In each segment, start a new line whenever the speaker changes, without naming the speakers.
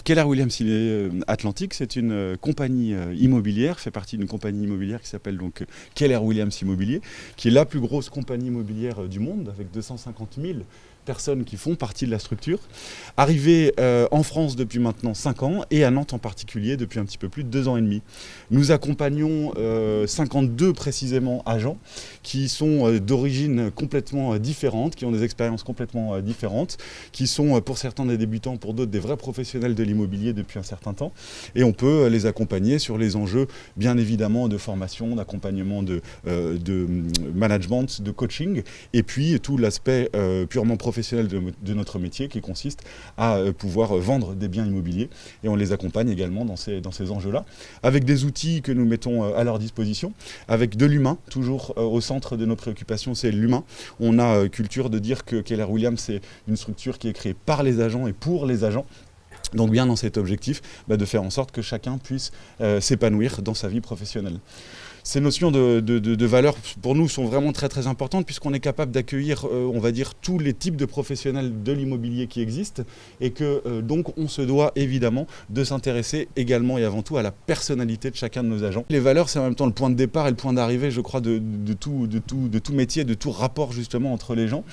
Alors Keller Williams Atlantic, c'est une compagnie immobilière, fait partie d'une compagnie immobilière qui s'appelle donc Keller Williams Immobilier, qui est la plus grosse compagnie immobilière du monde, avec 250 000 personnes qui font partie de la structure, arrivée en France depuis maintenant 5 ans et à Nantes en particulier depuis un petit peu plus de 2 ans et demi. Nous accompagnons 52 précisément agents qui sont d'origine complètement différente, qui ont des expériences complètement différentes, qui sont pour certains des débutants, pour d'autres des vrais professionnels de l'immobilier depuis un certain temps, et on peut les accompagner sur les enjeux bien évidemment de formation, d'accompagnement, de management, de coaching, et puis tout l'aspect purement professionnel de notre métier qui consiste à pouvoir vendre des biens immobiliers, et on les accompagne également dans ces enjeux-là, avec des outils que nous mettons à leur disposition, avec de l'humain, toujours au centre de nos préoccupations, c'est l'humain. On a culture de dire que Keller Williams c'est une structure qui est créée par les agents et pour les agents. Donc bien dans cet objectif de faire en sorte que chacun puisse s'épanouir dans sa vie professionnelle. Ces notions de valeur, pour nous, sont vraiment très très importantes puisqu'on est capable d'accueillir, on va dire, tous les types de professionnels de l'immobilier qui existent et que donc on se doit évidemment de s'intéresser également et avant tout à la personnalité de chacun de nos agents. Les valeurs, c'est en même temps le point de départ et le point d'arrivée, je crois, de tout métier, de tout rapport justement entre les gens.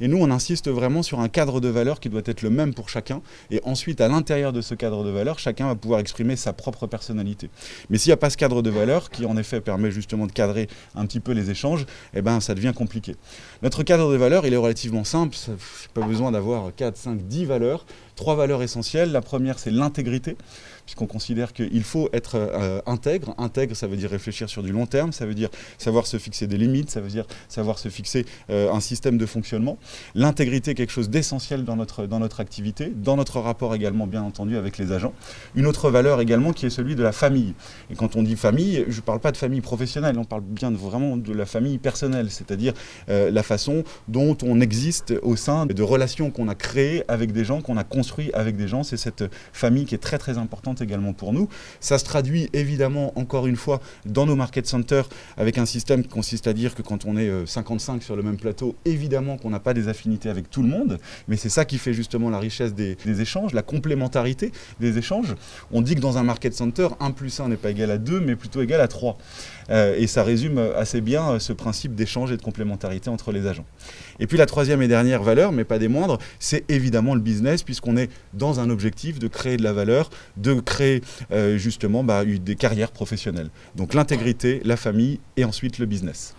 Et nous, on insiste vraiment sur un cadre de valeurs qui doit être le même pour chacun, et ensuite, à l'intérieur de ce cadre de valeurs, chacun va pouvoir exprimer sa propre personnalité. Mais s'il n'y a pas ce cadre de valeurs, qui en effet permet justement de cadrer un petit peu les échanges, eh ben, ça devient compliqué. Notre cadre de valeurs, il est relativement simple, pas besoin d'avoir 4, 5, 10 valeurs. 3 valeurs essentielles. La première, c'est l'intégrité, puisqu'on considère qu'il faut être intègre. Intègre, ça veut dire réfléchir sur du long terme, ça veut dire savoir se fixer des limites, ça veut dire savoir se fixer un système de fonctionnement. L'intégrité est quelque chose d'essentiel dans notre activité, dans notre rapport également, bien entendu, avec les agents. Une autre valeur également qui est celui de la famille. Et quand on dit famille, je ne parle pas de famille professionnelle, on parle bien vraiment de la famille personnelle, c'est-à-dire la façon dont on existe au sein de relations qu'on a créées avec des gens, qu'on a construites avec des gens. C'est cette famille qui est très très importante également pour nous. Ça se traduit évidemment encore une fois dans nos market centers avec un système qui consiste à dire que quand on est 55 sur le même plateau, évidemment qu'on n'a pas des affinités avec tout le monde, mais c'est ça qui fait justement la richesse des échanges, la complémentarité des échanges. On dit que dans un market center, 1 plus 1 n'est pas égal à 2, mais plutôt égal à 3. Et ça résume assez bien ce principe d'échange et de complémentarité entre les agents. Et puis la troisième et dernière valeur, mais pas des moindres, c'est évidemment le business, puisqu'on est dans un objectif de créer de la valeur, de créer justement des carrières professionnelles. Donc l'intégrité, la famille et ensuite le business.